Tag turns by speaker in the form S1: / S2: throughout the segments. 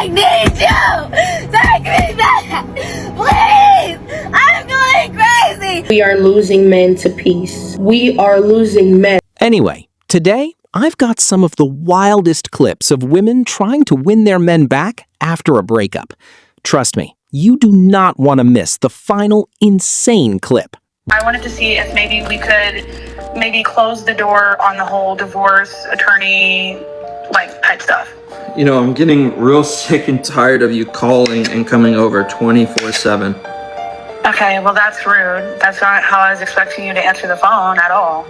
S1: I need you! Take me back! Please! I'm going crazy!
S2: We are losing men to peace. We are losing men.
S3: Anyway, today I've got some of the wildest clips of women trying to win their men back after a breakup. Trust me, you do not want to miss the final insane clip.
S4: I wanted to see if maybe we could close the door on the whole divorce attorney type stuff.
S5: You know, I'm getting real sick and tired of you calling and coming over 24/7.
S4: Okay, well that's rude. That's not how I was expecting you to answer the phone at all.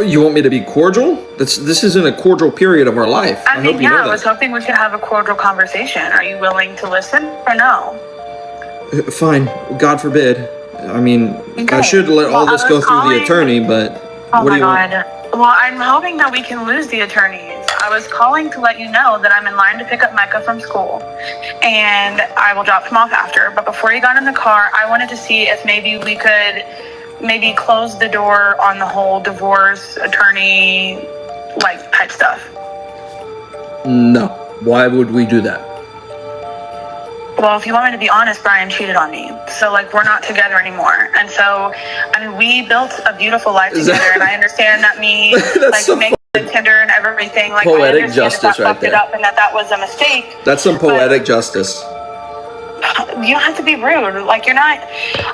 S5: You want me to be cordial? This isn't a cordial period of our life.
S4: I mean,
S5: hope you know
S4: I was
S5: that.
S4: hoping we could have a cordial conversation. Are you willing to listen or no?
S5: Fine. God forbid. I mean,
S4: Okay.
S5: I should let all this go through the attorney, but
S4: Oh
S5: what do
S4: my
S5: you want?
S4: God. Well, I'm hoping that we can lose the attorneys. I was calling to let you know that I'm in line to pick up Micah from school, and I will drop him off after. But before you got in the car, I wanted to see if maybe we could close the door on the whole divorce attorney type stuff.
S5: No. Why would we do that?
S4: Well, if you want me to be honest, Brian cheated on me. So, we're not together anymore. And so, I mean, we built a beautiful life together, and I understand that me,
S5: so
S4: making the Tinder and everything,
S5: poetic
S4: I understand
S5: justice
S4: that
S5: right
S4: fucked it
S5: there.
S4: up and that was a mistake.
S5: That's some poetic justice.
S4: You don't have to be rude. You're not.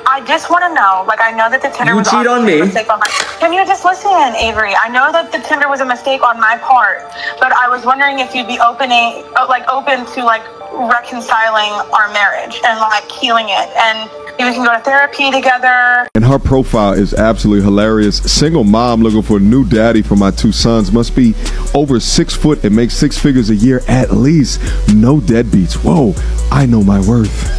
S4: I just want to know. I know that the Tinder
S5: You
S4: was
S5: cheat on
S4: obviously
S5: me.
S4: a mistake on my. Can you just listen, Avery? I know that the Tinder was a mistake on my part, but I was wondering if you'd be open to reconciling our marriage and healing it, and maybe we can go to therapy together.
S6: And her profile is absolutely hilarious. Single mom looking for a new daddy for my two sons. Must be over 6 foot and make 6 figures a year at least. No deadbeats. Whoa, I know my worth.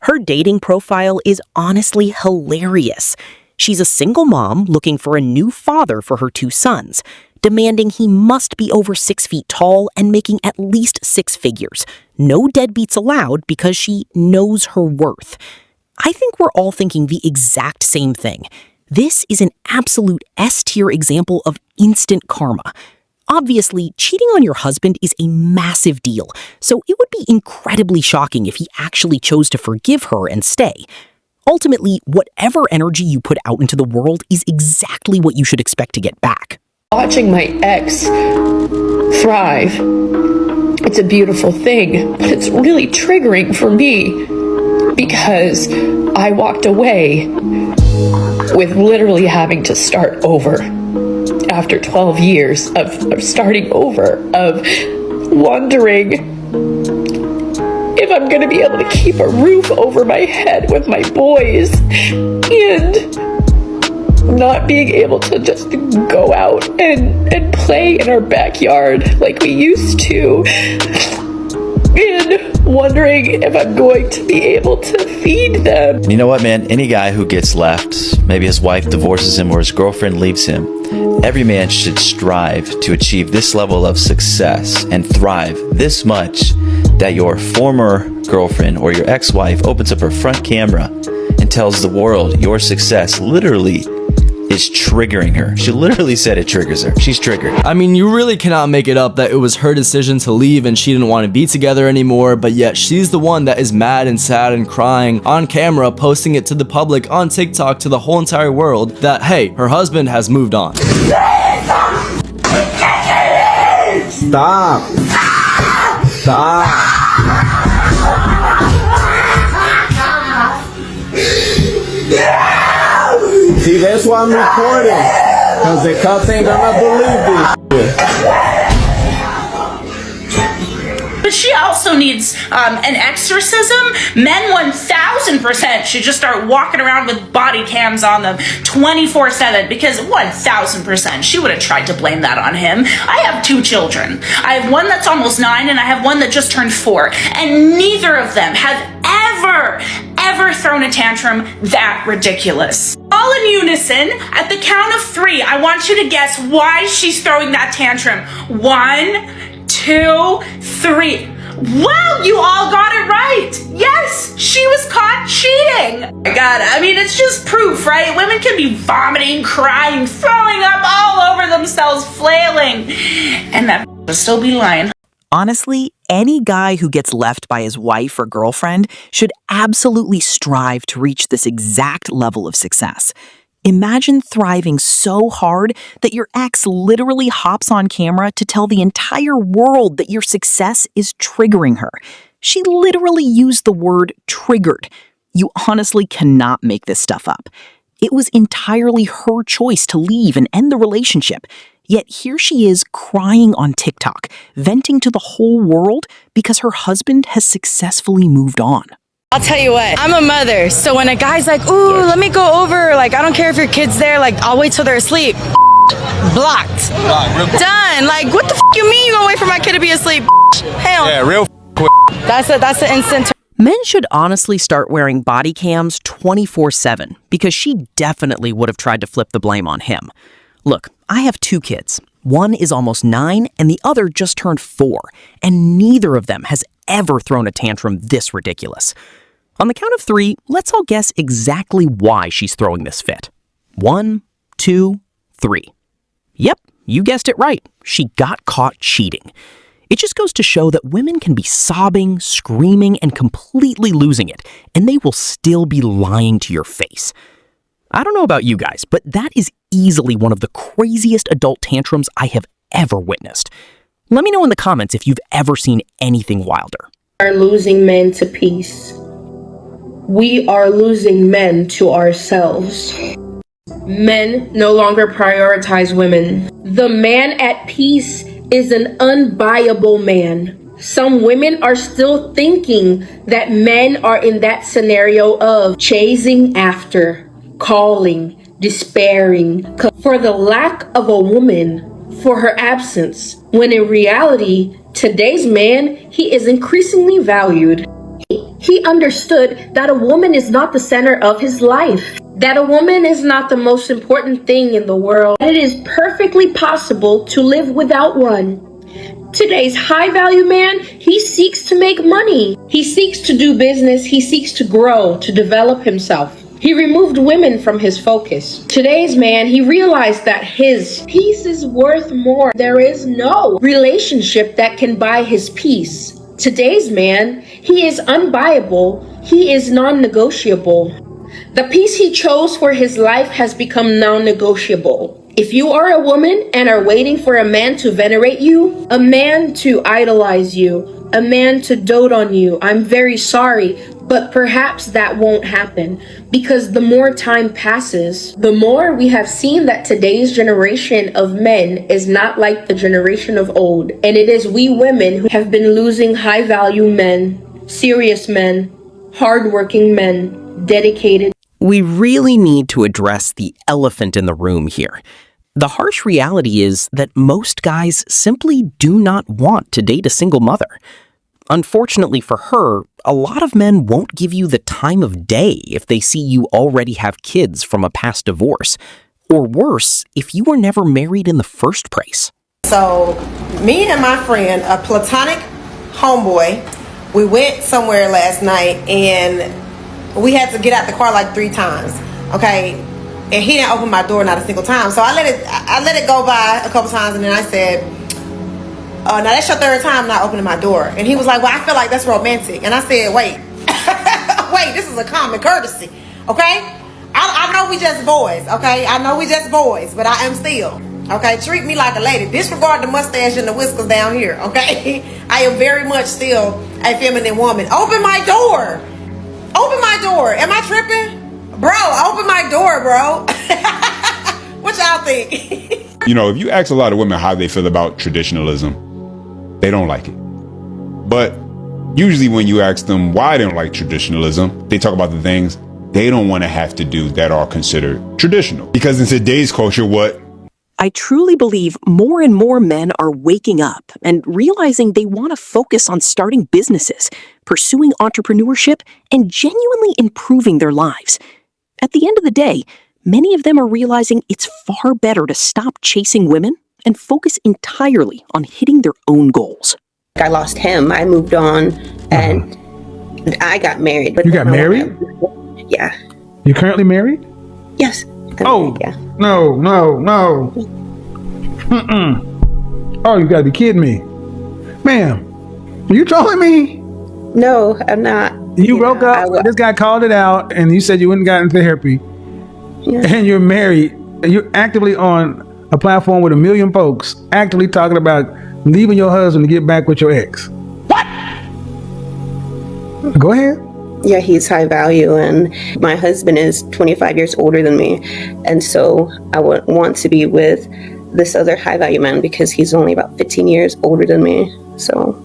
S3: Her dating profile is honestly hilarious. She's a single mom looking for a new father for her two sons, demanding he must be over 6 feet tall and making at least 6 figures. No deadbeats allowed because she knows her worth. I think we're all thinking the exact same thing. This is an absolute S-tier example of instant karma. Obviously, cheating on your husband is a massive deal, so it would be incredibly shocking if he actually chose to forgive her and stay. Ultimately, whatever energy you put out into the world is exactly what you should expect to get back.
S7: Watching my ex thrive, it's a beautiful thing, but it's really triggering for me because I walked away with literally having to start over after 12 years of starting over, of wondering if I'm going to be able to keep a roof over my head with my boys and not being able to just go out and play in our backyard like we used to, and wondering if I'm going to be able to feed them.
S8: You know what, man? Any guy who gets left, maybe his wife divorces him or his girlfriend leaves him, every man should strive to achieve this level of success and thrive this much that your former girlfriend or your ex-wife opens up her front camera and tells the world your success literally is triggering her. She literally said it triggers her. She's triggered.
S9: I mean, you really cannot make it up that it was her decision to leave and she didn't want to be together anymore, but yet she's the one that is mad and sad and crying on camera, posting it to the public on TikTok to the whole entire world that, hey, her husband has moved on.
S5: Stop. Stop. See, that's why I'm recording. Because the cops ain't gonna believe this shit.
S10: But she also needs an exorcism. Men 1000% should just start walking around with body cams on them 24/7, because 1000% she would have tried to blame that on him. I have 2 children. I have one that's almost 9 and I have one that just turned 4. And neither of them have ever thrown a tantrum that ridiculous. All in unison, at the count of 3, I want you to guess why she's throwing that tantrum. 1, 2, 3. Wow, you all got it right. Yes, she was caught cheating. Oh my God, I mean, it's just proof, right? Women can be vomiting, crying, throwing up all over themselves, flailing, and that will still be lying.
S3: Honestly, any guy who gets left by his wife or girlfriend should absolutely strive to reach this exact level of success. Imagine thriving so hard that your ex literally hops on camera to tell the entire world that your success is triggering her. She literally used the word triggered. You honestly cannot make this stuff up. It was entirely her choice to leave and end the relationship. Yet here she is crying on TikTok, venting to the whole world because her husband has successfully moved on.
S11: I'll tell you what, I'm a mother, so when a guy's like, ooh, let me go over, like, I don't care if your kid's there, like, I'll wait till they're asleep. Blocked. Done. Like, what the you mean you gonna wait for my kid to be asleep? Hell.
S12: Yeah, real quick.
S11: That's an instant.
S3: Men should honestly start wearing body cams 24/7 because she definitely would have tried to flip the blame on him. Look, I have 2 kids. One is almost 9 and the other just turned 4, and neither of them has ever thrown a tantrum this ridiculous. On the count of 3, let's all guess exactly why she's throwing this fit. 1, 2, 3. Yep, you guessed it right. She got caught cheating. It just goes to show that women can be sobbing, screaming, and completely losing it, and they will still be lying to your face. I don't know about you guys, but that is easily one of the craziest adult tantrums I have ever witnessed. Let me know in the comments if you've ever seen anything wilder.
S2: We are losing men to peace. We are losing men to ourselves. Men no longer prioritize women. The man at peace is an unbuyable man. Some women are still thinking that men are in that scenario of chasing after, calling, despairing for the lack of a woman, for her absence, when in reality, today's man, he is increasingly valued. He understood that a woman is not the center of his life, that a woman is not the most important thing in the world. It is perfectly possible to live without one. Today's high-value man, he seeks to make money. He seeks to do business. He seeks to grow, to develop himself. He removed women from his focus. Today's man, he realized that his peace is worth more. There is no relationship that can buy his peace. Today's man, he is unbuyable. He is non-negotiable. The peace he chose for his life has become non-negotiable. If you are a woman and are waiting for a man to venerate you, a man to idolize you, a man to dote on you, I'm very sorry, but perhaps that won't happen, because the more time passes, the more we have seen that today's generation of men is not like the generation of old. And it is we women who have been losing high-value men, serious men, hardworking men, dedicated.
S3: We really need to address the elephant in the room here. The harsh reality is that most guys simply do not want to date a single mother. Unfortunately for her, a lot of men won't give you the time of day if they see you already have kids from a past divorce. Or worse, if you were never married in the first place.
S13: So, me and my friend, a platonic homeboy, we went somewhere last night and we had to get out the car like 3 times, okay? And he didn't open my door not a single time. So I let it go by a couple times, and then I said, now that's your 3rd time not opening my door. And he was like, well, I feel like that's romantic. And I said, wait, wait, this is a common courtesy, okay? I know we just boys, okay? I know we just boys, but I am still, okay? Treat me like a lady. Disregard the mustache and the whiskers down here, okay? I am very much still a feminine woman. Open my door. Open my door. Am I tripping? Bro, open my door, bro. What y'all think?
S12: You know, if you ask a lot of women how they feel about traditionalism, they don't like it. But usually when you ask them why they don't like traditionalism, they talk about the things they don't want to have to do that are considered traditional. Because in today's culture,
S3: I truly believe more and more men are waking up and realizing they want to focus on starting businesses, pursuing entrepreneurship, and genuinely improving their lives. At the end of the day, many of them are realizing it's far better to stop chasing women and focus entirely on hitting their own goals.
S14: I lost him, I moved on, and I got married. But
S15: you got married?
S14: Yeah.
S15: You currently married?
S14: Yes.
S15: Oh,
S14: yeah.
S15: No. Mm-mm. Oh, you gotta be kidding me. Ma'am, Are you trolling me?
S14: No, I'm not.
S15: You broke up. This guy called it out, and you said you went and got in therapy.
S14: Yeah.
S15: And you're married, and you're actively on a platform with 1 million folks, actively talking about leaving your husband to get back with your ex. What? Go ahead.
S14: Yeah, he's high value, and my husband is 25 years older than me. And so I would want to be with this other high value man because he's only about 15 years older than me. So.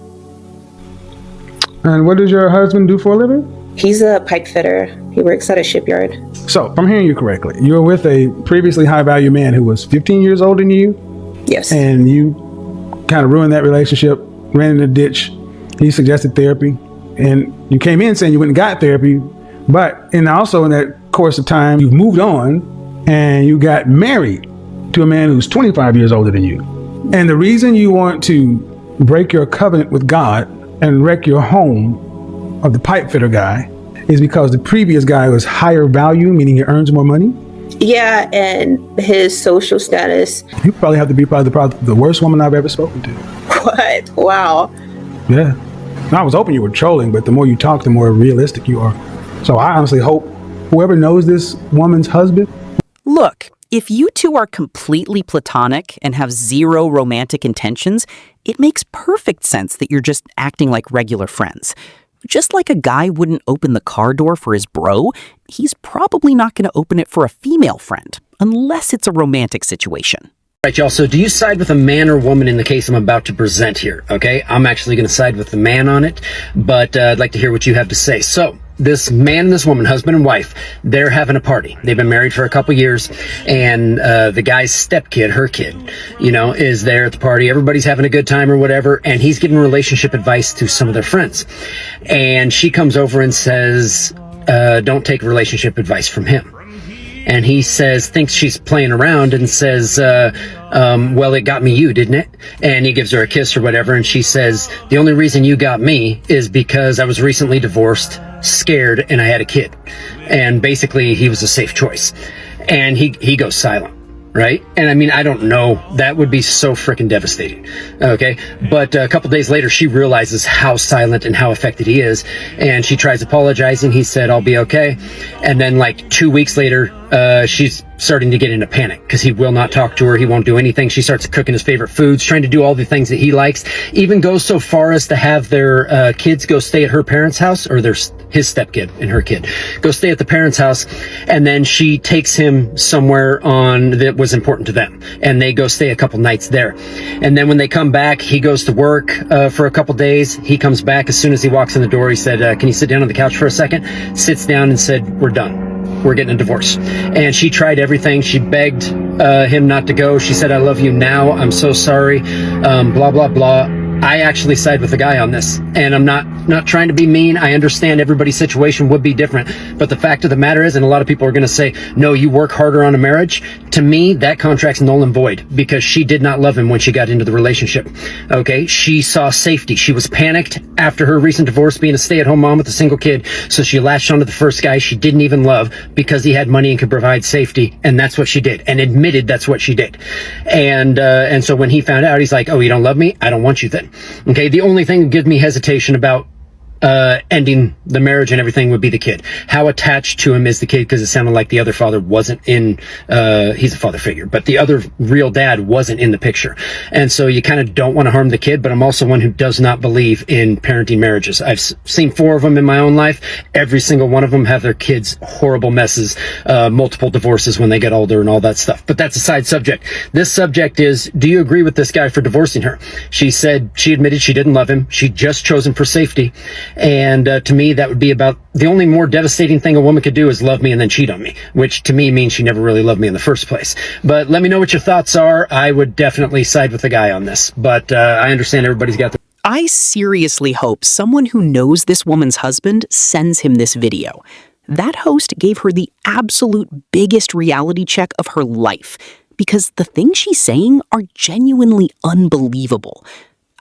S15: And what does your husband do for a living?
S14: He's a pipe fitter. He works at a shipyard.
S15: So, if I'm hearing you correctly, you're with a previously high value man who was 15 years older than you?
S14: Yes.
S15: And you kind of ruined that relationship, ran in a ditch. He suggested therapy. And you came in saying you went and got therapy. But also in that course of time, you moved on and you got married to a man who's 25 years older than you. And the reason you want to break your covenant with God and wreck your home of the pipe fitter guy is because the previous guy was higher value, meaning he earns more money?
S14: Yeah, and his social status.
S15: You probably have to be probably the worst woman I've ever spoken to.
S14: What? Wow.
S15: Yeah. I was hoping you were trolling, but the more you talk, the more realistic you are. So I honestly hope whoever knows this woman's husband.
S3: Look, if you two are completely platonic and have zero romantic intentions, it makes perfect sense that you're just acting like regular friends. Just like a guy wouldn't open the car door for his bro, he's probably not going to open it for a female friend, unless it's a romantic situation.
S16: Right, y'all, so do you side with a man or woman in the case I'm about to present here, okay? I'm actually going to side with the man on it, but I'd like to hear what you have to say. So, this man and this woman, husband and wife, they're having a party. They've been married for a couple years, and the guy's stepkid, her kid, is there at the party. Everybody's having a good time or whatever, and he's giving relationship advice to some of their friends. And she comes over and says, don't take relationship advice from him. And he thinks she's playing around and says, well, it got me you, didn't it? And he gives her a kiss or whatever. And she says, the only reason you got me is because I was recently divorced, scared, and I had a kid. And basically he was a safe choice. And he goes silent. Right? And I mean, I don't know. That would be so freaking devastating. Okay. But a couple days later, she realizes how silent and how affected he is. And she tries apologizing. He said, I'll be okay. And then like 2 weeks later, she's starting to get into panic because he will not talk to her. He won't do anything. She starts cooking his favorite foods, trying to do all the things that he likes, even goes so far as to have their kids go stay at her parents' house, or his stepkid and her kid go stay at the parents' house. And then she takes him somewhere that was important to them. And they go stay a couple nights there. And then when they come back, he goes to work for a couple days. He comes back. As soon as he walks in the door, he said, can you sit down on the couch for a second? Sits down and said, we're done. We're getting a divorce. And she tried everything. She begged him not to go. She said, I love you now. I'm so sorry. Blah, blah, blah. I actually side with the guy on this, and I'm not trying to be mean. I understand everybody's situation would be different, but the fact of the matter is, and a lot of people are going to say, no, you work harder on a marriage. To me, that contract's null and void because she did not love him when she got into the relationship. Okay. She saw safety. She was panicked after her recent divorce, being a stay-at-home mom with a single kid. So she latched onto the first guy she didn't even love because he had money and could provide safety. And that's what she did, and admitted that's what she did. And so when he found out, he's like, oh, you don't love me? I don't want you then. Okay, the only thing that gives me hesitation about ending the marriage and everything would be the kid. How attached to him is the kid? Because it sounded like the other father wasn't in, he's a father figure, but the other real dad wasn't in the picture. And so you kind of don't want to harm the kid, but I'm also one who does not believe in parenting marriages. I've seen 4 of them in my own life. Every single one of them have their kids horrible messes, multiple divorces when they get older and all that stuff. But that's a side subject. This subject is, do you agree with this guy for divorcing her? She said she admitted she didn't love him. She just chose him for safety. And to me, that would be about the only more devastating thing a woman could do is love me and then cheat on me, which to me means she never really loved me in the first place. But let me know what your thoughts are. I would definitely side with the guy on this, but I understand everybody's got their...
S3: I seriously hope someone who knows this woman's husband sends him this video. That host gave her the absolute biggest reality check of her life, because the things she's saying are genuinely unbelievable.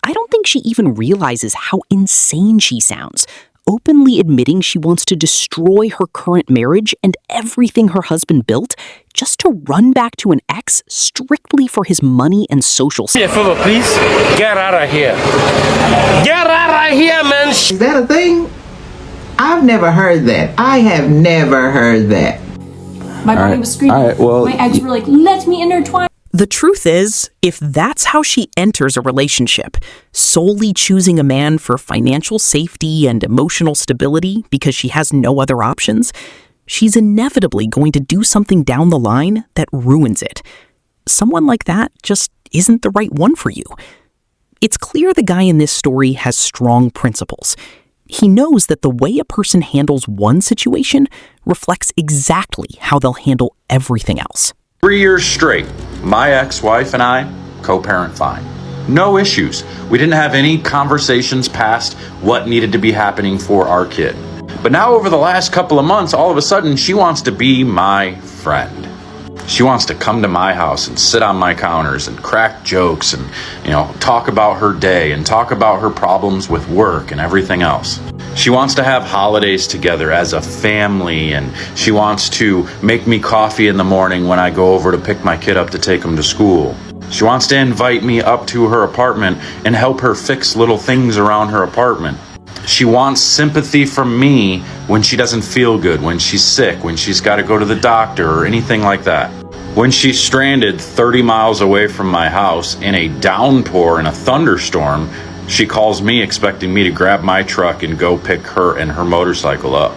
S3: I don't think she even realizes how insane she sounds. openly admitting she wants to destroy her current marriage and everything her husband built just to run back to an ex strictly for his money and social status.
S17: Give me a favor, please. Get out of here. Get out of here, man.
S18: Is that a thing? I've never heard that. I have never heard that.
S19: My body was screaming. My ex were like, let me intertwine.
S3: The truth is, if that's how she enters a relationship, solely choosing a man for financial safety and emotional stability because she has no other options, she's inevitably going to do something down the line that ruins it. Someone like that just isn't the right one for you. It's clear the guy in this story has strong principles. He knows that the way a person handles one situation reflects exactly how they'll handle everything else.
S20: 3 years straight, my ex-wife and I co-parent fine. No issues. We didn't have any conversations past what needed to be happening for our kid. But now over the last couple of months, all of a sudden, she wants to be my friend. She wants to come to my house and sit on my counters and crack jokes and, talk about her day and talk about her problems with work and everything else. She wants to have holidays together as a family, and she wants to make me coffee in the morning when I go over to pick my kid up to take him to school. She wants to invite me up to her apartment and help her fix little things around her apartment. She wants sympathy from me when she doesn't feel good, when she's sick, when she's got to go to the doctor or anything like that. When she's stranded 30 miles away from my house in a downpour and a thunderstorm, she calls me expecting me to grab my truck and go pick her and her motorcycle up.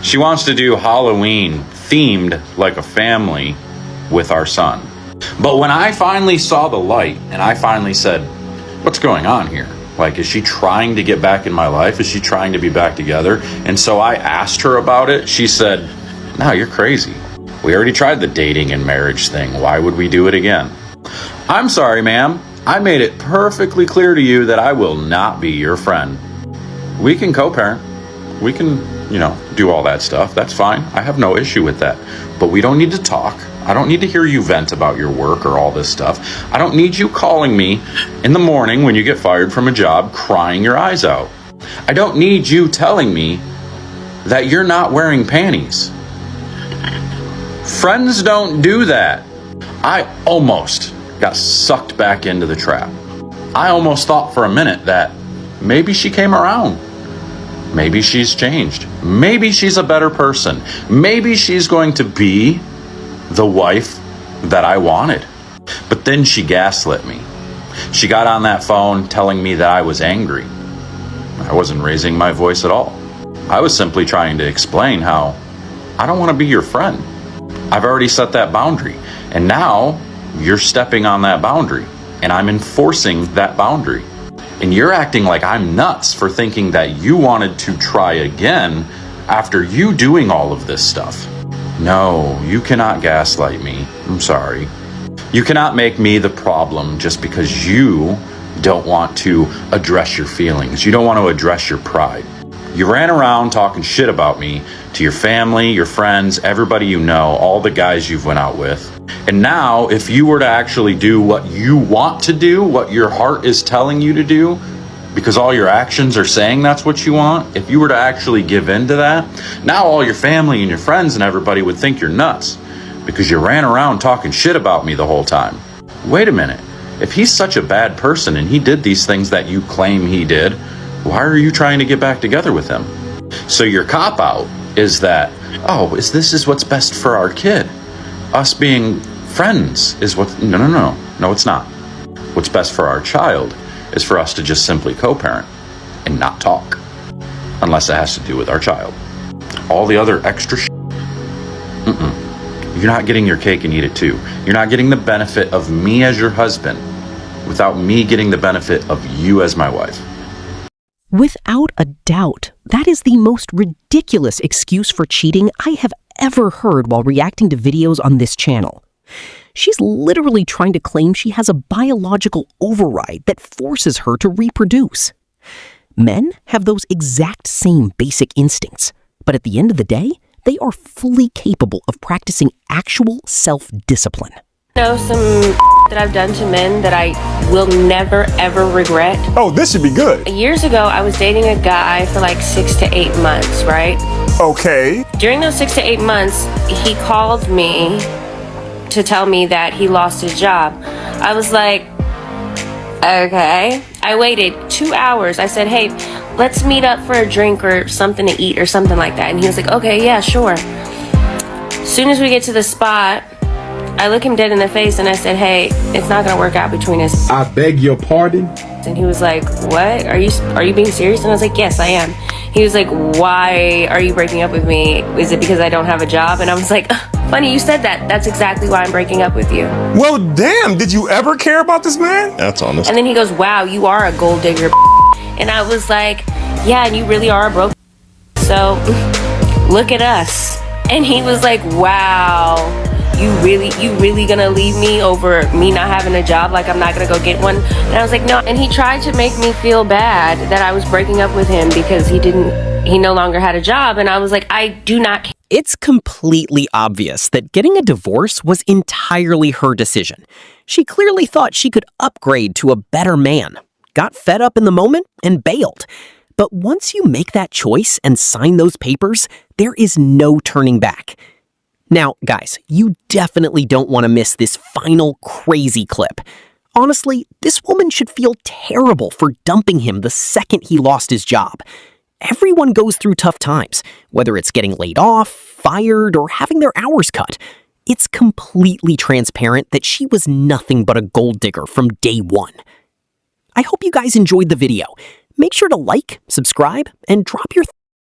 S20: She wants to do Halloween themed like a family with our son. But when I finally saw the light and I finally said, what's going on here? Like, is she trying to get back in my life? Is she trying to be back together? And so I asked her about it. She said, no, you're crazy. We already tried the dating and marriage thing. Why would we do it again? I'm sorry, ma'am. I made it perfectly clear to you that I will not be your friend. We can co-parent. We can, do all that stuff. That's fine. I have no issue with that. But we don't need to talk. I don't need to hear you vent about your work or all this stuff. I don't need you calling me in the morning when you get fired from a job crying your eyes out. I don't need you telling me that you're not wearing panties. Friends don't do that. I almost got sucked back into the trap. I almost thought for a minute that maybe she came around. Maybe she's changed. Maybe she's a better person. Maybe she's going to be the wife that I wanted. But then she gaslit me. She got on that phone telling me that I was angry. I wasn't raising my voice at all. I was simply trying to explain how I don't want to be your friend. I've already set that boundary. And now you're stepping on that boundary. And I'm enforcing that boundary. And you're acting like I'm nuts for thinking that you wanted to try again after you doing all of this stuff. No, you cannot gaslight me. I'm sorry. You cannot make me the problem just because you don't want to address your feelings. You don't want to address your pride. You ran around talking shit about me to your family, your friends, everybody you know, all the guys you've went out with. And now, if you were to actually do what you want to do, what your heart is telling you to do, because all your actions are saying that's what you want, if you were to actually give in to that, now all your family and your friends and everybody would think you're nuts because you ran around talking shit about me the whole time. Wait a minute. If he's such a bad person and he did these things that you claim he did, why are you trying to get back together with him? So your cop-out is that, this is what's best for our kid. Us being friends is what... No, it's not. What's best for our child is for us to just simply co-parent and not talk. Unless it has to do with our child. All the other extra shit, you're not getting your cake and eat it too. You're not getting the benefit of me as your husband without me getting the benefit of you as my wife.
S3: Without a doubt, that is the most ridiculous excuse for cheating I have ever heard while reacting to videos on this channel. She's literally trying to claim she has a biological override that forces her to reproduce. Men have those exact same basic instincts, but at the end of the day, they are fully capable of practicing actual self-discipline.
S21: know some that I've done to men that I will never ever regret.
S22: Oh, this should be good.
S21: Years ago, I was dating a guy for like 6 to 8 months, right?
S22: Okay.
S21: During those 6 to 8 months, he called me to tell me that he lost his job. I was like, okay. I waited 2 hours. I said, hey, let's meet up for a drink or something to eat or something like that. And he was like, okay, yeah, sure. As soon as we get to the spot, I look him dead in the face and I said, hey, it's not gonna work out between us.
S22: I beg your pardon?
S21: And he was like, what? Are you being serious? And I was like, yes, I am. He was like, why are you breaking up with me? Is it because I don't have a job? And I was like, funny you said that. That's exactly why I'm breaking up with you.
S22: Well, damn, did you ever care about this man? That's honest.
S21: And then he goes, wow, you are a gold digger. And I was like, yeah, and you really are a broke. So look at us. And he was like, wow, you really gonna leave me over me not having a job? Like I'm not gonna go get one? And I was like, no. And he tried to make me feel bad that I was breaking up with him because he no longer had a job. And I was like, I do not care.
S3: It's completely obvious that getting a divorce was entirely her decision. She clearly thought she could upgrade to a better man, got fed up in the moment, and bailed. But once you make that choice and sign those papers, there is no turning back. Now, guys, you definitely don't want to miss this final crazy clip. Honestly, this woman should feel terrible for dumping him the second he lost his job. Everyone goes through tough times, whether it's getting laid off, fired, or having their hours cut. It's completely transparent that she was nothing but a gold digger from day one. I hope you guys enjoyed the video. Make sure to like, subscribe, and drop your